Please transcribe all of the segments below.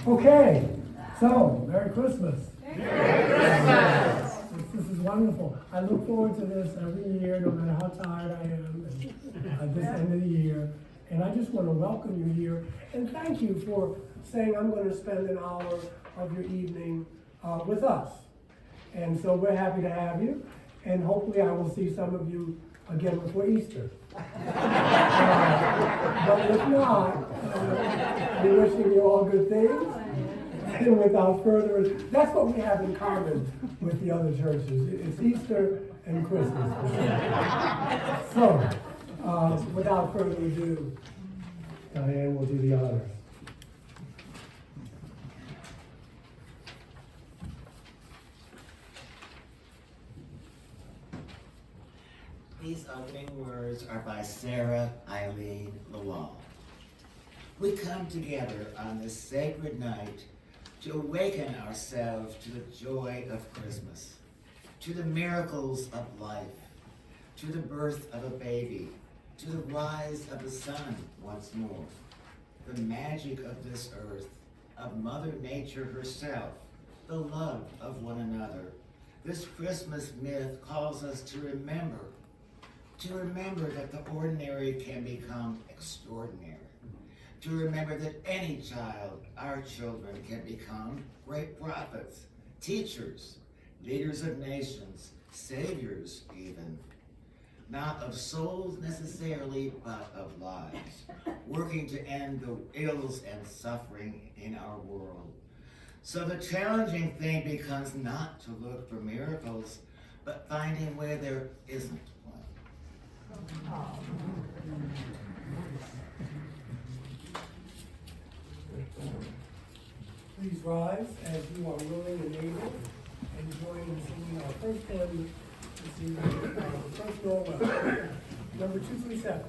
Okay, so Merry Christmas. Merry Christmas. This is wonderful. I look forward to this every year, no matter how tired I am at this end of the year. And I just want to welcome you here and thank you for saying I'm going to spend an hour of your evening with us. And so we're happy to have you, and hopefully I will see some of you again before Easter. But if not, we're wishing you all good things. And without further ado, that's what we have in common with the other churches. It's Easter and Christmas. So, without further ado, Diane will do the honors. These opening words are by Sarah Eileen Lawal. We come together on this sacred night to awaken ourselves to the joy of Christmas, to the miracles of life, to the birth of a baby, to the rise of the sun once more, the magic of this earth, of Mother Nature herself, the love of one another. This Christmas myth calls us to remember that the ordinary can become extraordinary. To remember that any child, our children, can become great prophets, teachers, leaders of nations, saviors even. Not of souls necessarily, but of lives, working to end the ills and suffering in our world. So the challenging thing becomes not to look for miracles, but finding where there isn't one. Please rise as you are willing and able, and join in singing our first hymn this evening, the first Noel, number 237.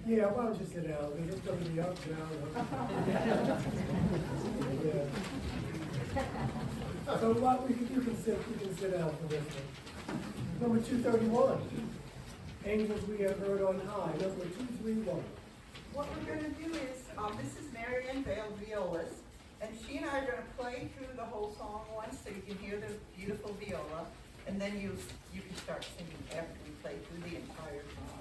Yeah, why don't you sit down? It's just going to be up, down, up. Yeah. So what you can sit down for this one. Number 231. Angels we have heard on high. Number 231. What we're going to do is, this is Marianne Vale Violas, and she and I are going to play through the whole song once so you can hear the beautiful viola, and then you can start singing after we play through the entire song.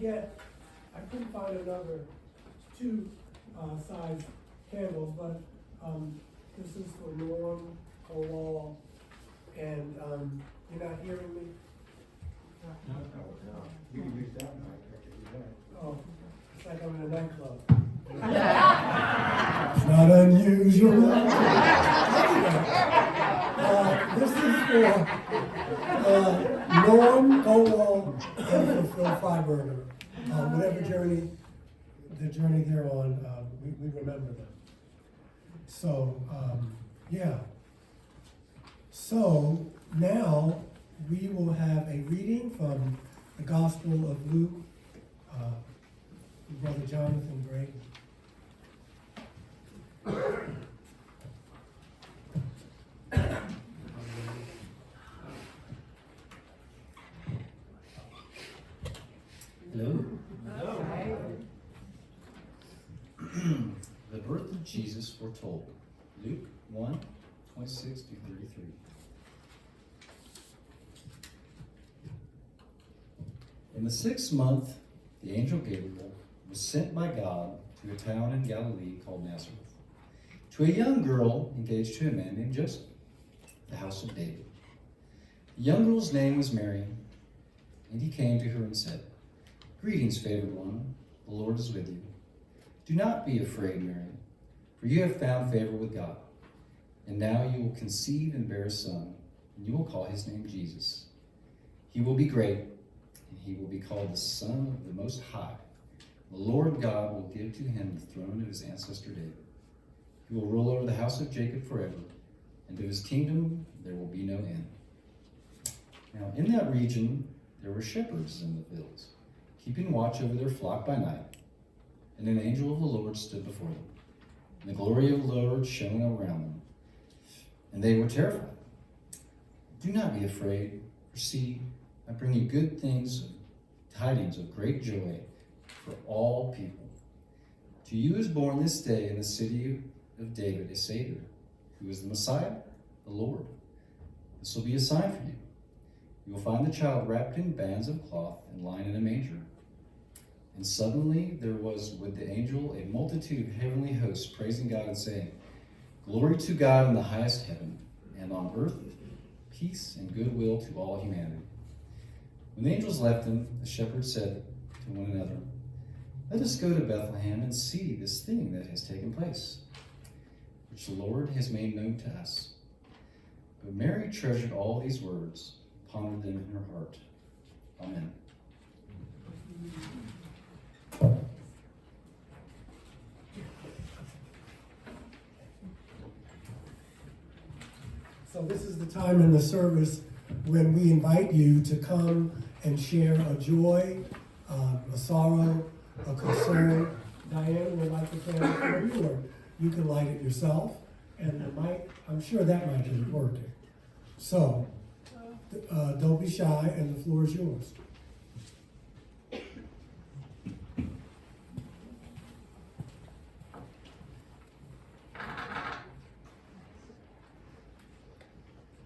couldn't find another two size candles, but this is for Norm Kowal, and you're not hearing me? No. You can use that mic, I can do that. Oh, it's like I'm in a nightclub. It's not unusual. This is for Norm Kowal and for Phil Freiberger. Whatever the journey they're on, we remember them. So, yeah. So now we will have a reading from the Gospel of Luke. Brother Jonathan Gray. Hello. The birth of Jesus foretold. Luke 1:26-33. In the 6th month, the angel Gabriel was sent by God to a town in Galilee called Nazareth, to a young girl engaged to a man named Joseph, the house of David. The young girl's name was Mary, and he came to her and said, "Greetings, favored one, the Lord is with you. Do not be afraid, Mary, for you have found favor with God. And now you will conceive and bear a son, and you will call his name Jesus. He will be great, and he will be called the Son of the Most High. The Lord God will give to him the throne of his ancestor David. He will rule over the house of Jacob forever, and of his kingdom there will be no end." Now in that region there were shepherds in the fields, keeping watch over their flock by night. And an angel of the Lord stood before them, and the glory of the Lord shone around them, and they were terrified. "Do not be afraid, for see, I bring you good tidings of great joy for all people. To you is born this day in the city of David a Savior, who is the Messiah, the Lord. This will be a sign for you. You will find the child wrapped in bands of cloth and lying in a manger." And suddenly there was with the angel a multitude of heavenly hosts praising God and saying, "Glory to God in the highest heaven, and on earth peace and goodwill to all humanity." When the angels left them, the shepherds said to one another, "Let us go to Bethlehem and see this thing that has taken place, which the Lord has made known to us." But Mary treasured all these words, pondered them in her heart. Amen. So this is the time in the service when we invite you to come and share a joy, a sorrow, a concern. Diane would like to share it for you, or you can light it yourself. And the mic, I'm sure that mic is working. So don't be shy, and the floor is yours.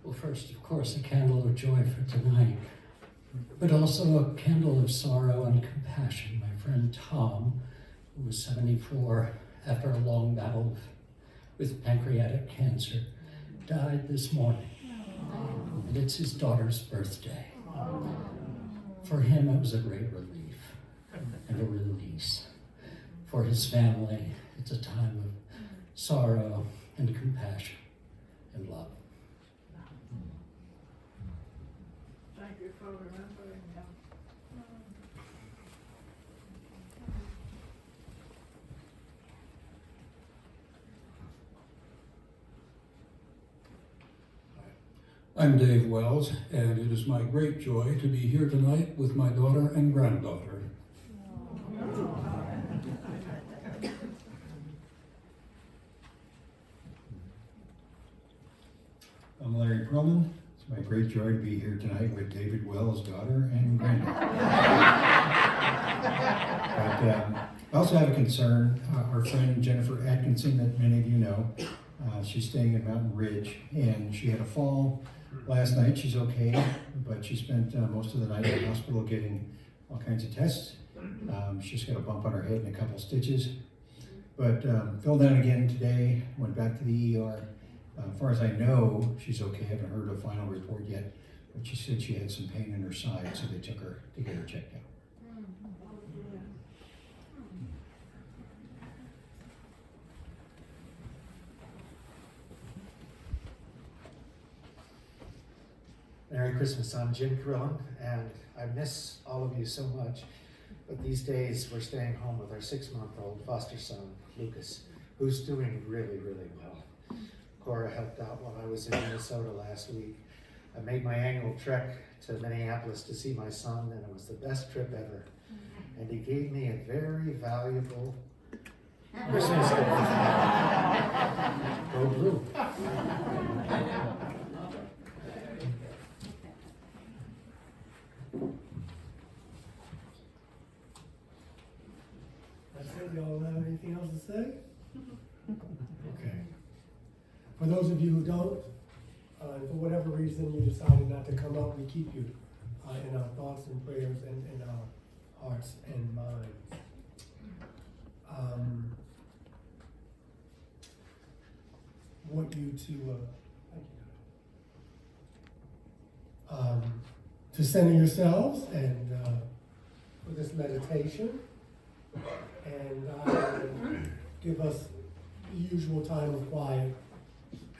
Well, first, of course, a candle of joy for tonight, but also a candle of sorrow and compassion. My friend Tom, who was 74 after a long battle with pancreatic cancer, died this morning. And it's his daughter's birthday. For him, it was a great relief and a release. For his family, it's a time of sorrow and compassion and love. Thank you for remembering him. I'm Dave Wells, and it is my great joy to be here tonight with my daughter and granddaughter. I'm Larry Perlman. It's my great joy to be here tonight with David Wells' daughter and granddaughter. But I also have a concern. Our friend Jennifer Atkinson, that many of you know, she's staying in Mountain Ridge, and she had a fall last night. She's okay, but she spent most of the night in the hospital getting all kinds of tests. She's got a bump on her head and a couple stitches. But fell down again today, went back to the ER. As far as I know, she's okay. I haven't heard a final report yet. But she said she had some pain in her side, so they took her to get her checked out. Merry Christmas, I'm Jim Crillon, and I miss all of you so much. But these days, we're staying home with our 6-month-old foster son, Lucas, who's doing really, really well. Cora helped out while I was in Minnesota last week. I made my annual trek to Minneapolis to see my son, and it was the best trip ever. And he gave me a very valuable Christmas gift. Go blue. That's it, y'all have anything else to say? Okay. For those of you who don't, for whatever reason you decided not to come up, we keep you in our thoughts and prayers and in our hearts and minds. Want you to center yourselves and for this meditation, and give us the usual time of quiet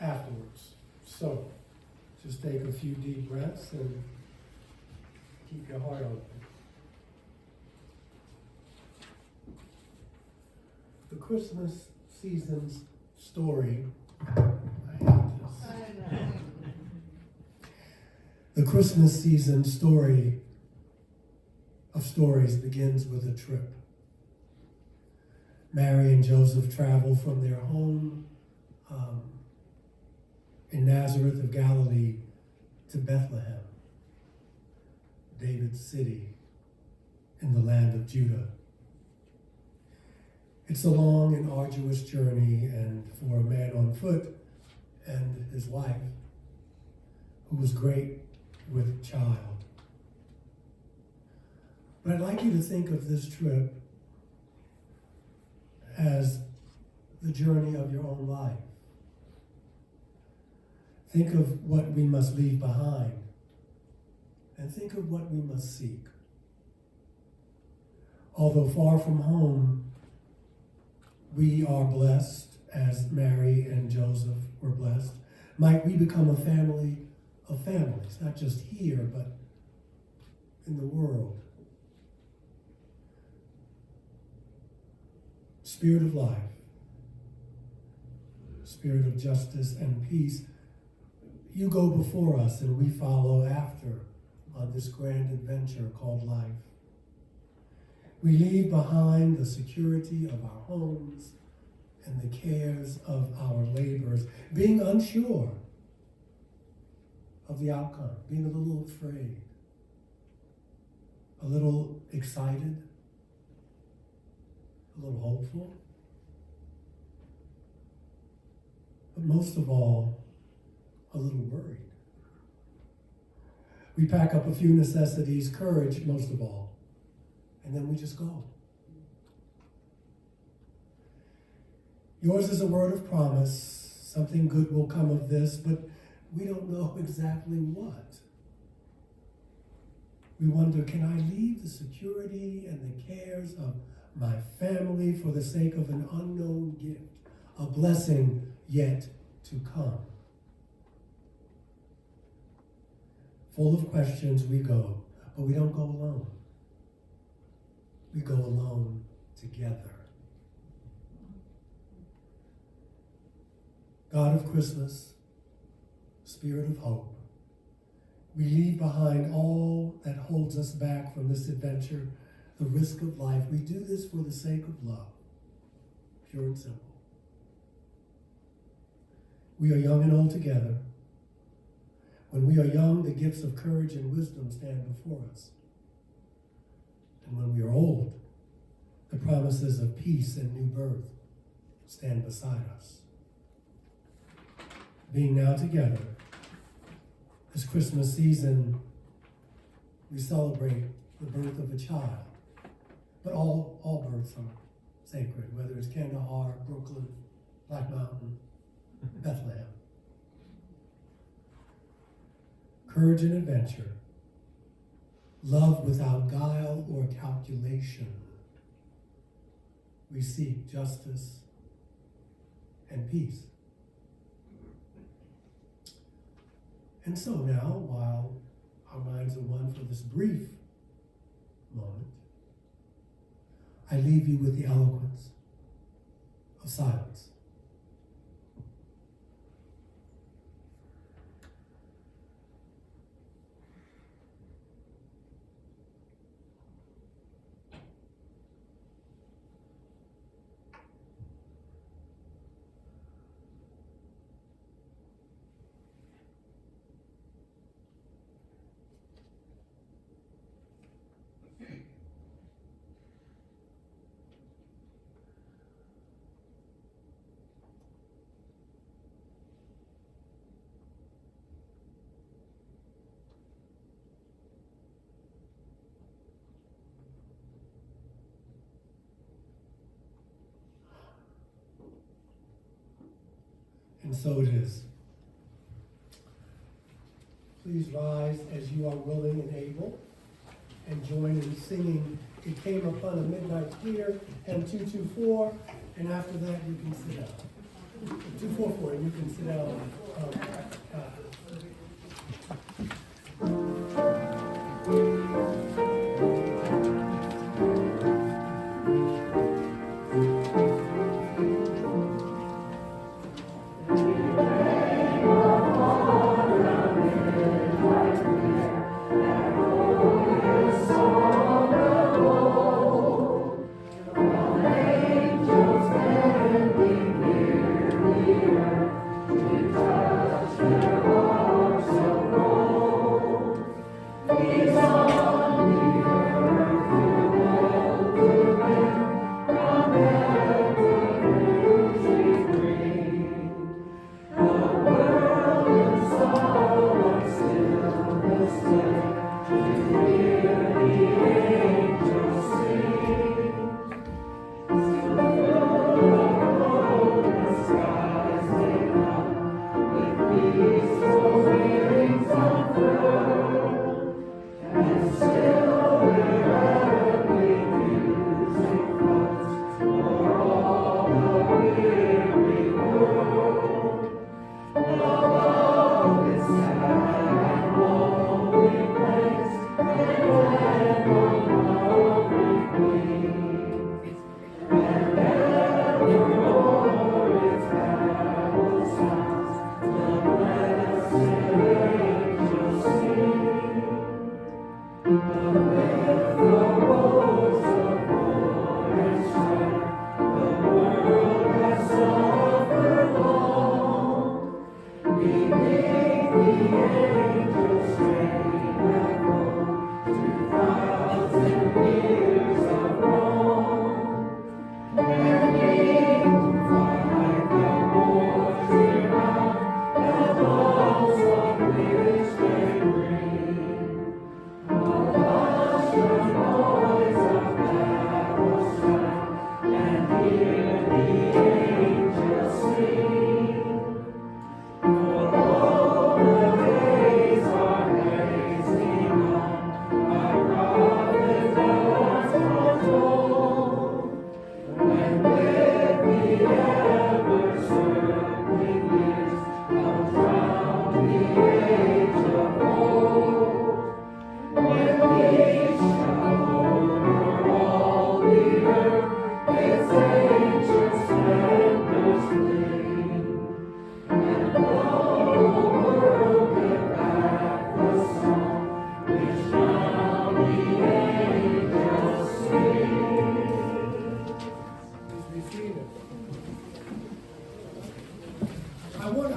afterwards. So, just take a few deep breaths and keep your heart open. The Christmas season's story. I hate this. The Christmas season story of stories begins with a trip. Mary and Joseph travel from their home in Nazareth of Galilee to Bethlehem, David's city in the land of Judah. It's a long and arduous journey, and for a man on foot and his wife, who was great with child. But I'd like you to think of this trip as the journey of your own life. Think of what we must leave behind, and think of what we must seek. Although far from home, we are blessed, as Mary and Joseph were blessed. Might we become a family of families, not just here, but in the world. Spirit of life, Spirit of justice and peace, you go before us and we follow after on this grand adventure called life. We leave behind the security of our homes and the cares of our labors, being unsure of the outcome, being a little afraid, a little excited, a little hopeful, but most of all, a little worried. We pack up a few necessities, courage most of all, and then we just go. Yours is a word of promise. Something good will come of this, but we don't know exactly what. We wonder, can I leave the security and the cares of my family for the sake of an unknown gift, a blessing yet to come? Full of questions we go, but we don't go alone. We go alone together. God of Christmas, Spirit of hope, we leave behind all that holds us back from this adventure, the risk of life. We do this for the sake of love, pure and simple. We are young and old together. When we are young, the gifts of courage and wisdom stand before us. And when we are old, the promises of peace and new birth stand beside us. Being now together, this Christmas season, we celebrate the birth of a child, But all births are sacred, whether it's Kandahar, Brooklyn, Black Mountain, Bethlehem. Courage and adventure, love without guile or calculation. We seek justice and peace. And so now, while our minds are one for this brief moment, I leave you with the eloquence of silence. And so it is. Please rise as you are willing and able, and join in singing It Came Upon a Midnight Clear, and 224, and after that you can sit down. 244, and you can sit down.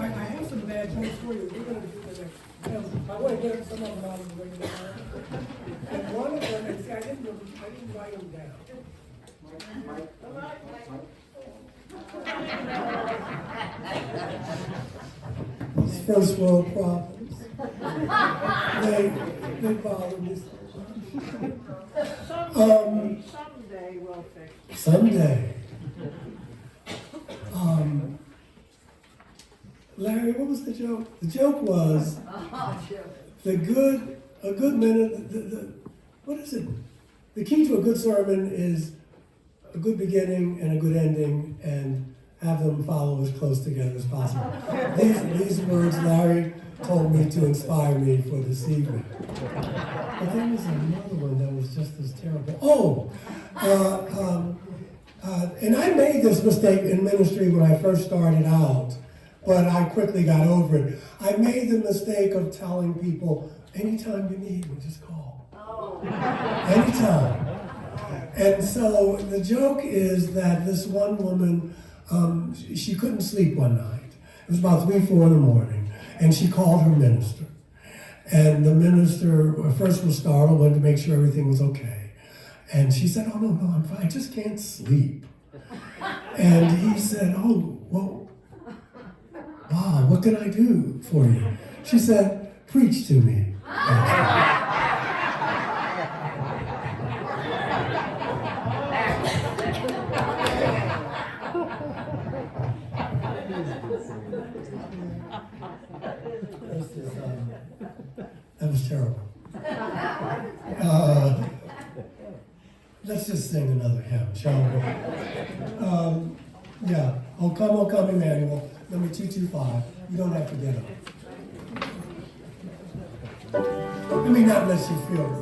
I have some bad jokes for you. We're going to do the next. I want to get some of them out of the way now. And one of them, and see, I didn't write them down. These first world problems. They bother me so much. Someday, Someday we'll fix it. Someday. Larry, what was the joke? The joke was a good minute. What is it? The key to a good sermon is a good beginning and a good ending, and have them follow as close together as possible. These words Larry told me to inspire me for this evening. But there was another one that was just as terrible. And I made this mistake in ministry when I first started out, but I quickly got over it. I made the mistake of telling people, anytime you need me, just call. Anytime. And so the joke is that this one woman, she couldn't sleep one night. It was about 3, 4 in the morning, and she called her minister. And the minister first was startled, wanted to make sure everything was okay. And she said, oh, no, I'm fine, I just can't sleep. And he said, oh, well, wow, what can I do for you? She said, preach to me. That was terrible. Let's just sing another hymn, shall we? Yeah. Oh, come, Emmanuel. Number 225. You don't have to get up. I mean, not unless you feel it.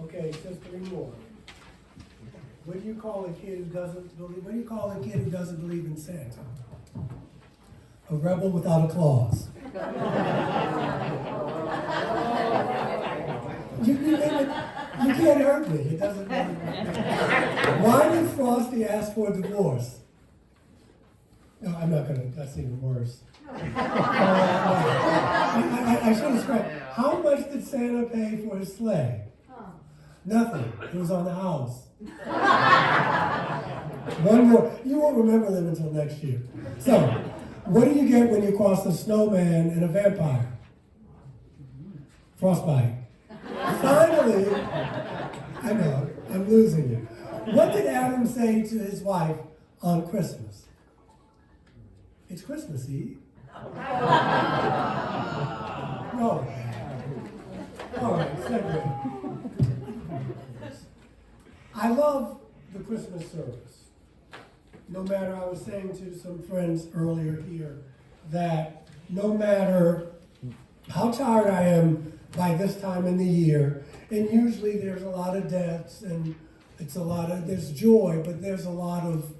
Okay, just 3 more. What do you call a kid who doesn't believe? What do you call a kid who doesn't believe in Santa? A rebel without a clause. You can't hurt me. It doesn't matter. Why did Frosty ask for a divorce? No, I'm not gonna, that's even worse. I should have said, how much did Santa pay for his sleigh? Nothing. It was on the house. One more. You won't remember them until next year. So, what do you get when you cross a snowman and a vampire? Frostbite. Finally, I know, I'm losing you. What did Adam say to his wife on Christmas? It's Christmas Eve. No. All right, segue. I love the Christmas service. No matter, I was saying to some friends earlier here, that no matter how tired I am by this time in the year, and usually there's a lot of deaths and there's joy, but there's a lot of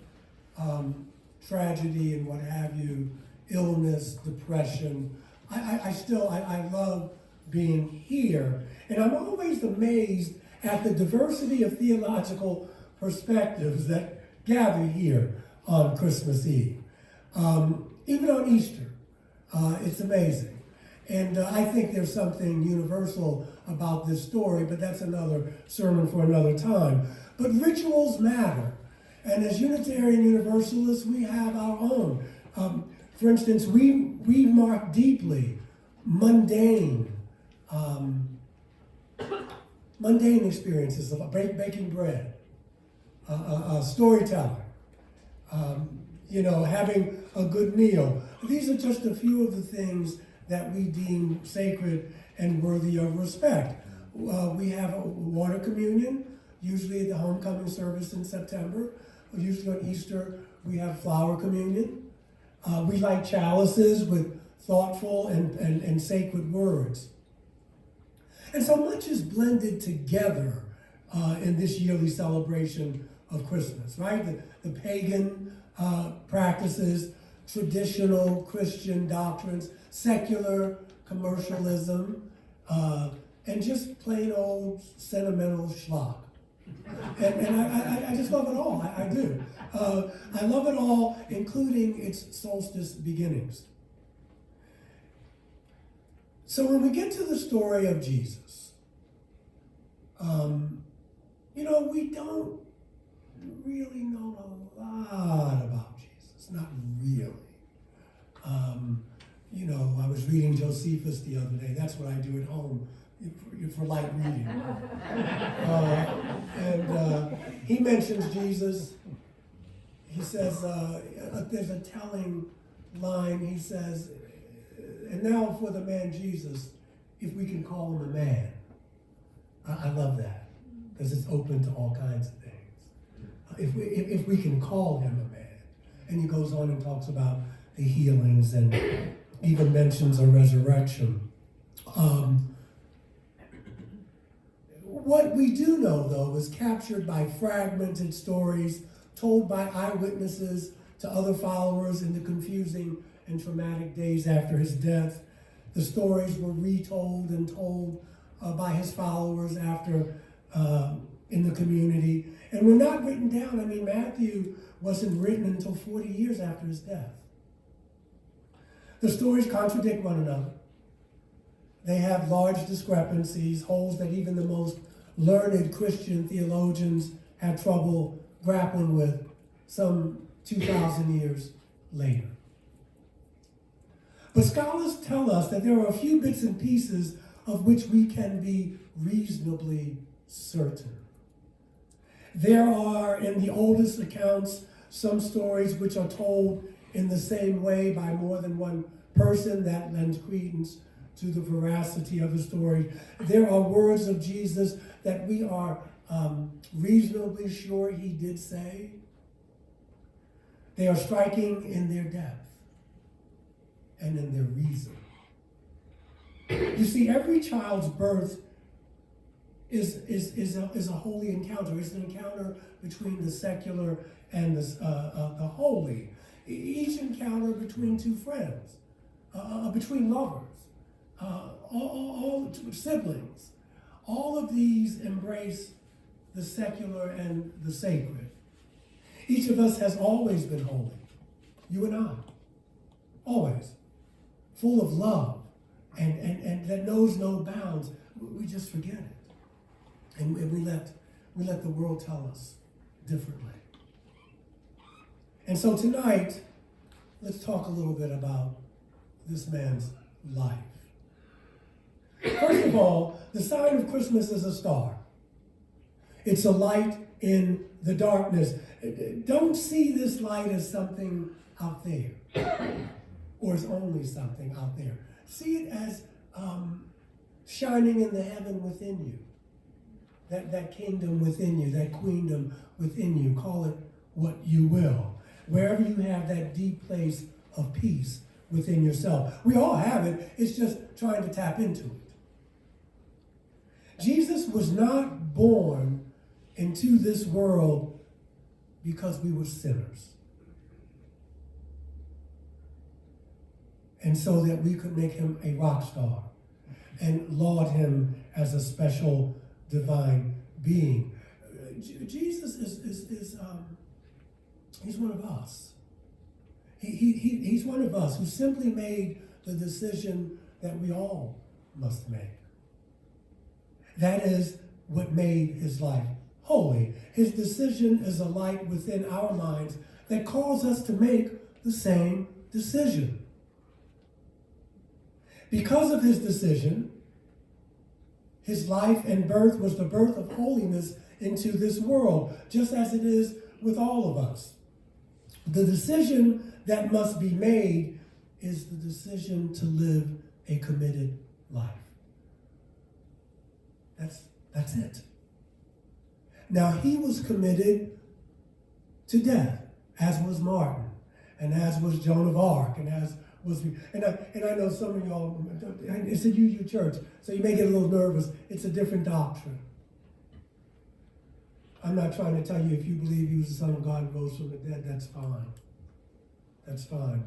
tragedy and what have you, illness, depression. I love being here. And I'm always amazed at the diversity of theological perspectives that gather here on Christmas Eve. Even on Easter, it's amazing. And I think there's something universal about this story, but that's another sermon for another time. But rituals matter. And as Unitarian Universalists, we have our own. For instance, we mark deeply mundane experiences of baking bread, storytelling, having a good meal. These are just a few of the things that we deem sacred and worthy of respect. We have a water communion, usually at the homecoming service in September. Usually on Easter, we have flower communion. We light chalices with thoughtful and sacred words. And so much is blended together in this yearly celebration of Christmas, right? The pagan practices, traditional Christian doctrines, secular commercialism, and just plain old sentimental schlock. And I just love it all. I do. I love it all, including its solstice beginnings. So when we get to the story of Jesus, we don't really know a lot about Jesus. Not really. I was reading Josephus the other day. That's what I do at home for light reading. He mentions Jesus. He says, there's a telling line. He says, and now for the man Jesus, if we can call him a man. I love that, because it's open to all kinds of things. If we can call him a man. And he goes on and talks about the healings and even mentions a resurrection. What we do know, though, is captured by fragmented stories told by eyewitnesses to other followers in the confusing and traumatic days after his death. The stories were retold and told by his followers after in the community, and were not written down. I mean, Matthew wasn't written until 40 years after his death. The stories contradict one another. They have large discrepancies, holes that even the most learned Christian theologians had trouble grappling with some 2,000 years later. But scholars tell us that there are a few bits and pieces of which we can be reasonably certain. There are, in the oldest accounts, some stories which are told in the same way by more than one person. That lends credence to the veracity of the story. There are words of Jesus that we are reasonably sure he did say. They are striking in their depth and in their reason. You see, every child's birth is a holy encounter. It's an encounter between the secular and the holy. Each encounter between two friends, between lovers, all siblings. All of these embrace the secular and the sacred. Each of us has always been holy. You and I. Always. Full of love and that knows no bounds. We just forget it. And we let the world tell us differently. And so tonight, let's talk a little bit about this man's life. First of all, the sign of Christmas is a star. It's a light in the darkness. Don't see this light as something out there, or as only something out there. See it as shining in the heaven within you. That kingdom within you, that queendom within you. Call it what you will. Wherever you have that deep place of peace within yourself. We all have it. It's just trying to tap into it. Jesus was not born into this world because we were sinners. And so that we could make him a rock star and laud him as a special divine being. Jesus is he's one of us. He's one of us who simply made the decision that we all must make. That is what made his life holy. His decision is a light within our minds that calls us to make the same decision. Because of his decision, his life and birth was the birth of holiness into this world, just as it is with all of us. The decision that must be made is the decision to live a committed life. That's it. Now, he was committed to death, as was Martin, and as was Joan of Arc, and as was, and I know some of y'all, it's a UU church, so you may get a little nervous. It's a different doctrine. I'm not trying to tell you if you believe he was the Son of God and rose from the dead, that's fine. That's fine.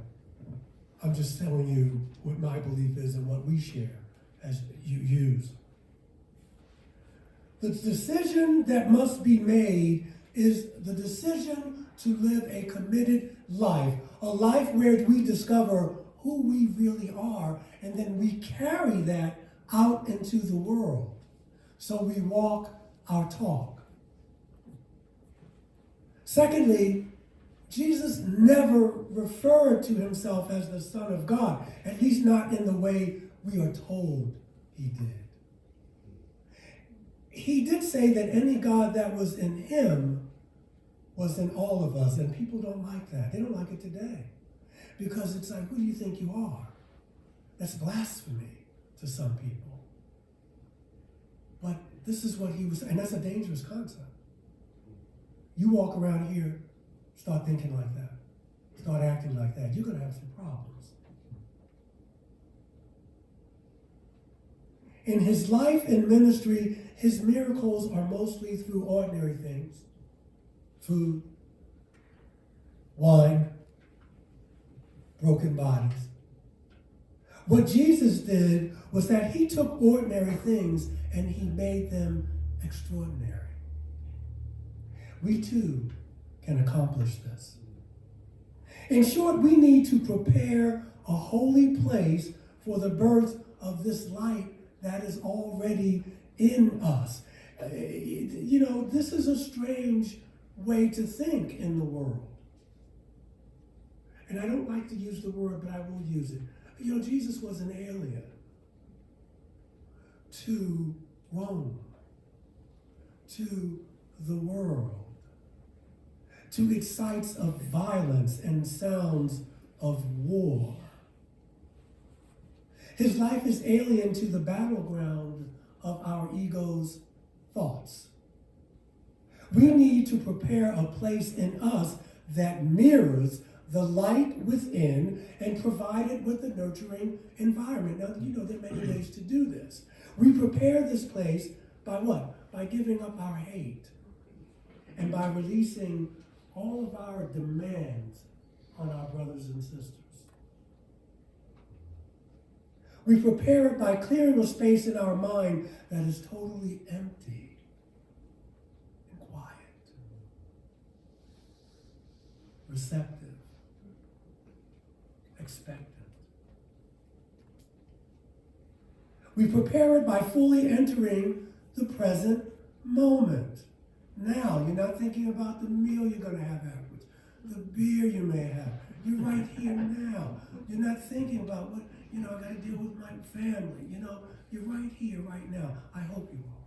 I'm just telling you what my belief is and what we share as UUs. The decision that must be made is the decision to live a committed life, a life where we discover who we really are, and then we carry that out into the world. So we walk our talk. Secondly, Jesus never referred to himself as the Son of God, at least not in the way we are told he did. He did say that any God that was in him was in all of us, and people don't like that. They don't like it today. Because it's like, who do you think you are? That's blasphemy to some people. But this is what he was, and that's a dangerous concept. You walk around here, start thinking like that, start acting like that, you're going to have some problems. In his life and ministry, his miracles are mostly through ordinary things. Food, wine, broken bodies. What Jesus did was that he took ordinary things and he made them extraordinary. We too can accomplish this. In short, we need to prepare a holy place for the birth of this light that is already in us. You know, this is a strange way to think in the world. And I don't like to use the word, but I will use it. You know, Jesus was an alien to Rome, to the world, to its sights of violence and sounds of war. His life is alien to the battleground of our ego's thoughts. We need to prepare a place in us that mirrors the light within and provide it with a nurturing environment. Now, you know, there are many ways to do this. We prepare this place by what? By giving up our hate and by releasing all of our demands on our brothers and sisters. We prepare it by clearing a space in our mind that is totally empty and quiet, receptive, expectant. We prepare it by fully entering the present moment. Now, you're not thinking about the meal you're going to have afterwards, the beer you may have. You're right here now. You're not thinking about what, I got to deal with my family. You're right here, right now. I hope you are.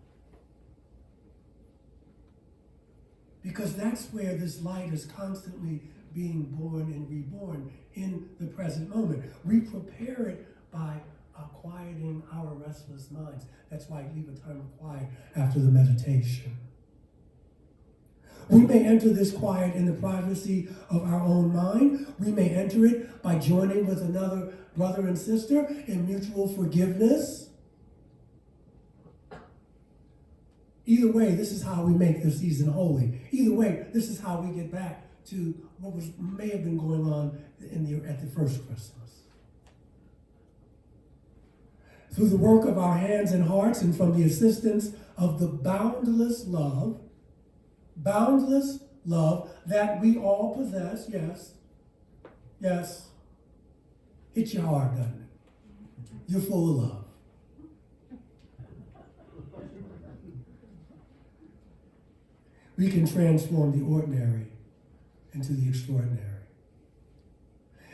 Because that's where this light is constantly being born and reborn in the present moment. We prepare it by quieting our restless minds. That's why I leave a time of quiet after the meditation. We may enter this quiet in the privacy of our own mind. We may enter it by joining with another brother and sister in mutual forgiveness. Either way, this is how we make the season holy. Either way, this is how we get back to what may have been going on at the first Christmas. Through the work of our hands and hearts and from the assistance of the boundless love that we all possess, yes, hits your heart, doesn't it? You're full of love. We can transform the ordinary into the extraordinary.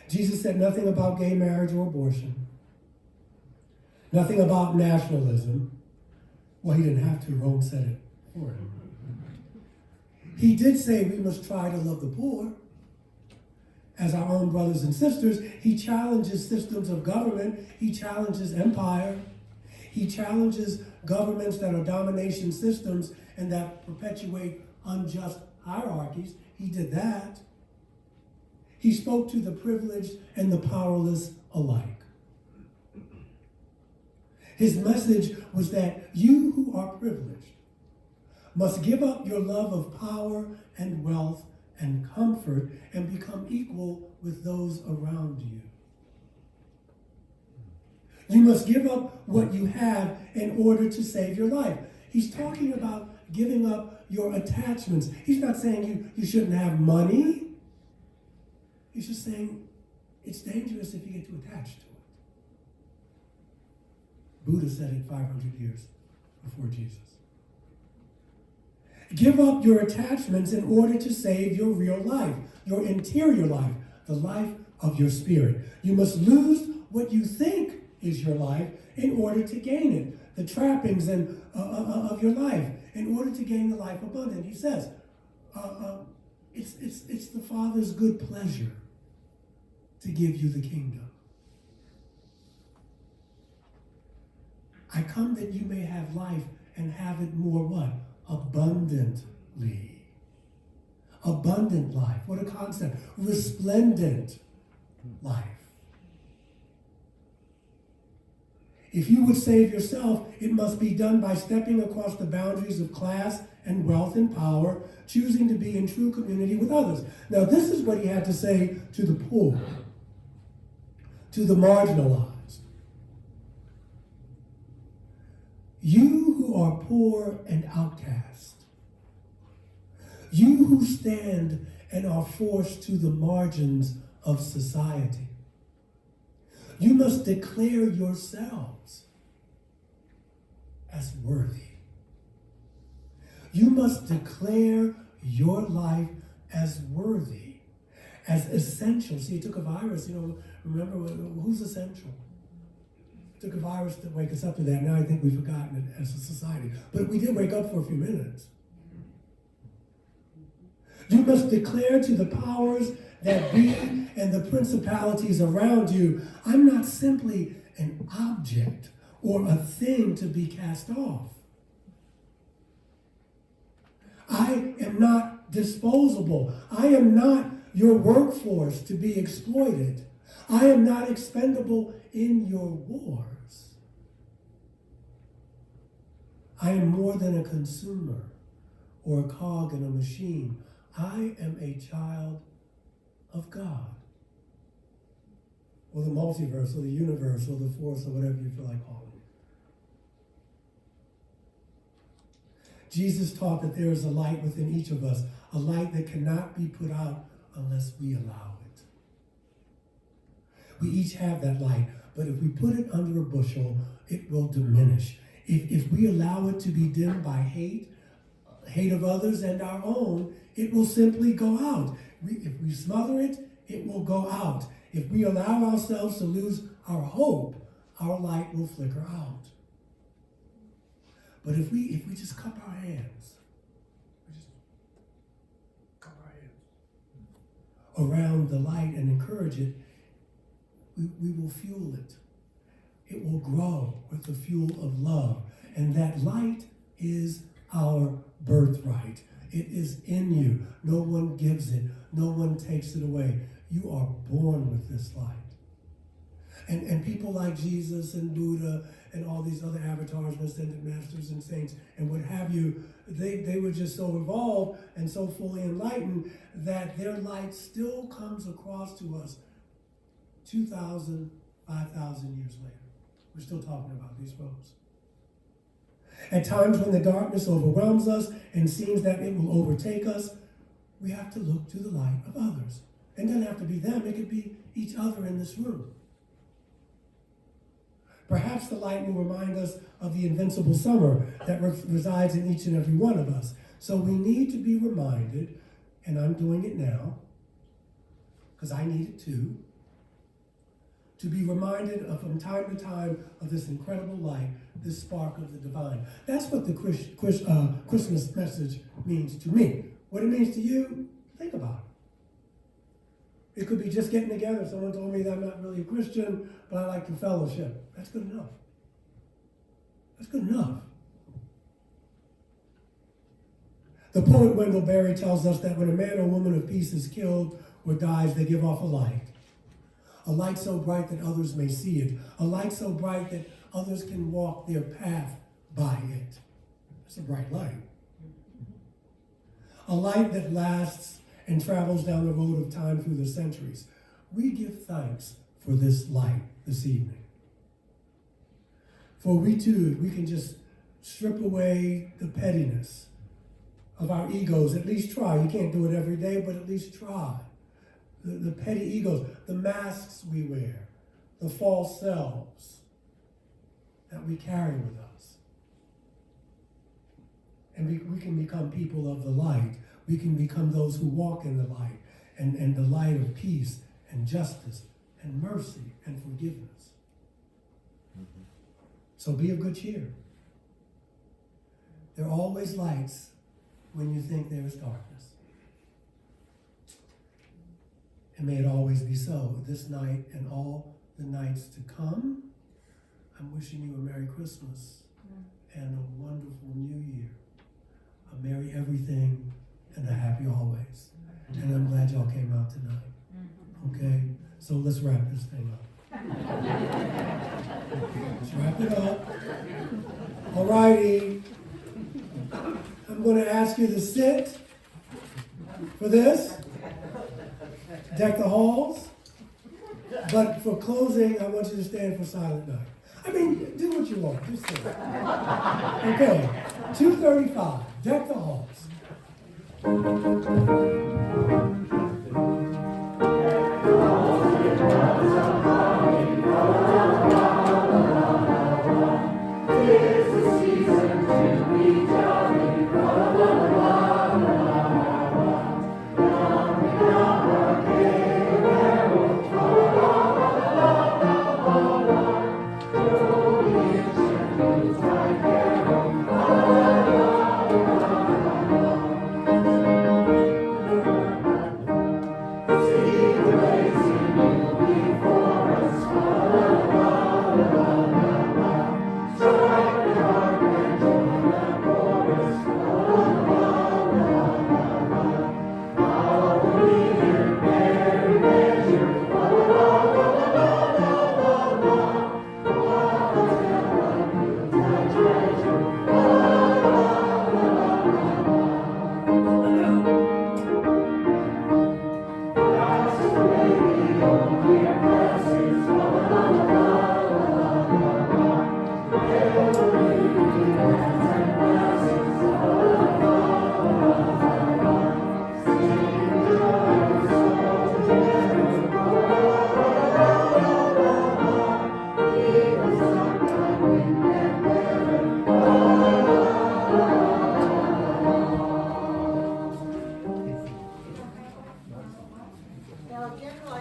Jesus said nothing about gay marriage or abortion. Nothing about nationalism. Well, he didn't have to. Rome said it for him. He did say we must try to love the poor as our own brothers and sisters. He challenges systems of government. He challenges empire. He challenges governments that are domination systems and that perpetuate unjust hierarchies. He did that. He spoke to the privileged and the powerless alike. His message was that you who are privileged must give up your love of power and wealth and comfort and become equal with those around you. You must give up what you have in order to save your life. He's talking about giving up your attachments. He's not saying you shouldn't have money. He's just saying it's dangerous if you get too attached to it. Buddha said it 500 years before Jesus. Give up your attachments in order to save your real life, your interior life, the life of your spirit. You must lose what you think is your life in order to gain it, the trappings of your life, in order to gain the life abundant. He says, it's the Father's good pleasure to give you the kingdom. I come that you may have life and have it more what? Abundantly. Abundant life. What a concept. Resplendent life. If you would save yourself, it must be done by stepping across the boundaries of class and wealth and power, choosing to be in true community with others. Now, this is what he had to say to the poor, to the marginalized. You who are poor and outcast, you who stand and are forced to the margins of society, you must declare yourselves as worthy. You must declare your life as worthy, as essential. See, it took a virus, remember, who's essential? It took a virus to wake us up to that. Now I think we've forgotten it as a society. But we did wake up for a few minutes. You must declare to the powers that be and the principalities around you, I'm not simply an object or a thing to be cast off. I am not disposable. I am not your workforce to be exploited. I am not expendable in your wars. I am more than a consumer or a cog in a machine. I am a child of God, or the multiverse, or the universe, or the force, or whatever you feel like calling it. Jesus taught that there is a light within each of us, a light that cannot be put out unless we allow it. We each have that light. But if we put it under a bushel, it will diminish. If we allow it to be dimmed by hate of others and our own, it will simply go out. If we smother it, it will go out. If we allow ourselves to lose our hope, our light will flicker out. But if we just cup our hands, around the light and encourage it, we will fuel it. It will grow with the fuel of love. And that light is our birthright. It is in you. No one gives it. No one takes it away. You are born with this light. And people like Jesus and Buddha and all these other avatars and ascended masters and saints and what have you, they were just so evolved and so fully enlightened that their light still comes across to us 2,000, 5,000 years later. We're still talking about these folks. At times when the darkness overwhelms us and seems that it will overtake us, we have to look to the light of others. It doesn't have to be them, it could be each other in this room. Perhaps the light will remind us of the invincible summer that resides in each and every one of us. So we need to be reminded, and I'm doing it now, because I need it too, to be reminded of from time to time of this incredible light, this spark of the divine. That's what the Christmas message means to me. What it means to you, think about it. It could be just getting together. Someone told me that I'm not really a Christian, but I like the fellowship. That's good enough. That's good enough. The poet Wendell Berry tells us that when a man or woman of peace is killed or dies, they give off a light. A light so bright that others may see it. A light so bright that others can walk their path by it. It's a bright light. A light that lasts and travels down the road of time through the centuries. We give thanks for this light this evening. For we too, we can just strip away the pettiness of our egos. At least try. You can't do it every day, but at least try. The petty egos, the masks we wear, the false selves that we carry with us. And we can become people of the light. We can become those who walk in the light and the light of peace and justice and mercy and forgiveness. Mm-hmm. So be of good cheer. There are always lights when you think there is darkness. And may it always be so. This night and all the nights to come, I'm wishing you a Merry Christmas and a wonderful New Year. A Merry everything and a happy always. And I'm glad y'all came out tonight. Okay? So let's wrap this thing up. Let's wrap it up. All righty. I'm going to ask you to sit for this. Deck the halls. But for closing, I want you to stand for Silent Night. I mean, do what you want. Just sit. Okay. 2:35. Deck the halls.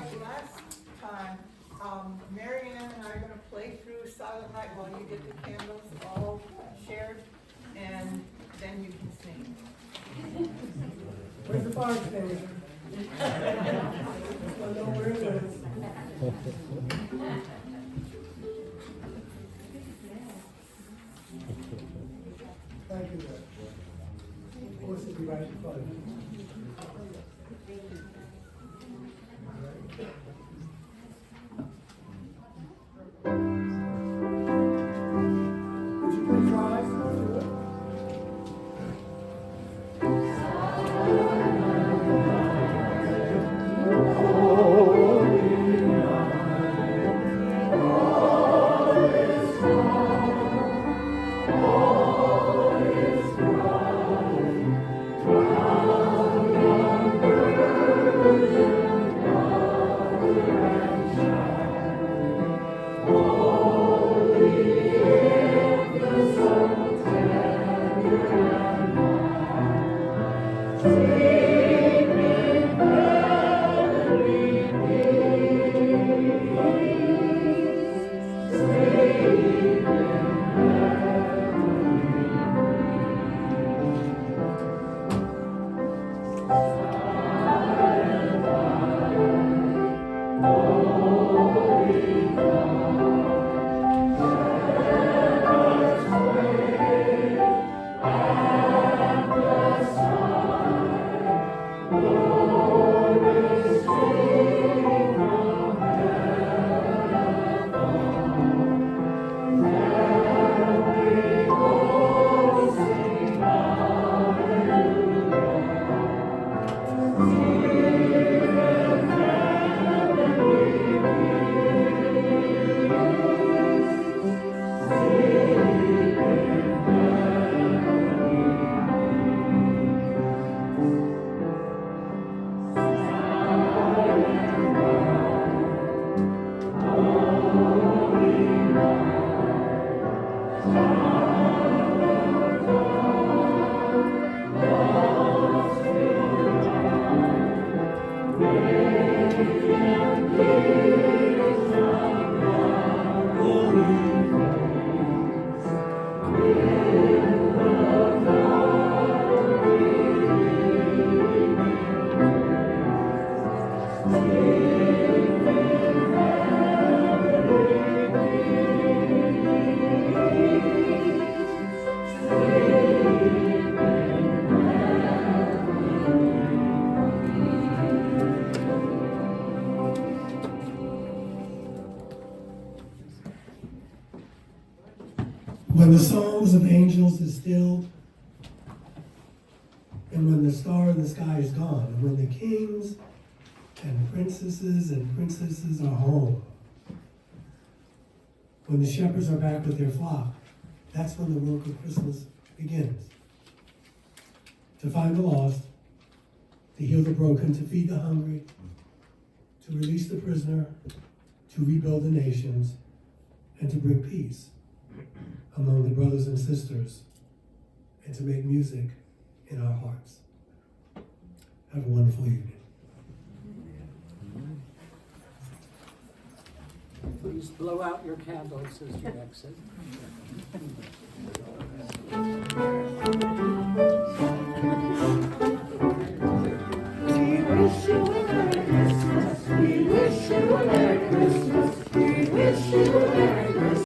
like last time, Mary Ann and I are gonna play through Silent Night while you get the candles all shared, and then you can sing. Where's the fire extinguisher? I know where it is. Thank you, Rick. Of course, it'll be right in front of you. Would you please rise? Do it. When the songs of angels is stilled, and when the star in the sky is gone, and when the kings and princesses are home, when the shepherds are back with their flock, that's when the work of Christmas begins. To find the lost, to heal the broken, to feed the hungry, to release the prisoner, to rebuild the nations, and to bring peace among the brothers and sisters, and to make music in our hearts. Have a wonderful evening. Please blow out your candles as you exit.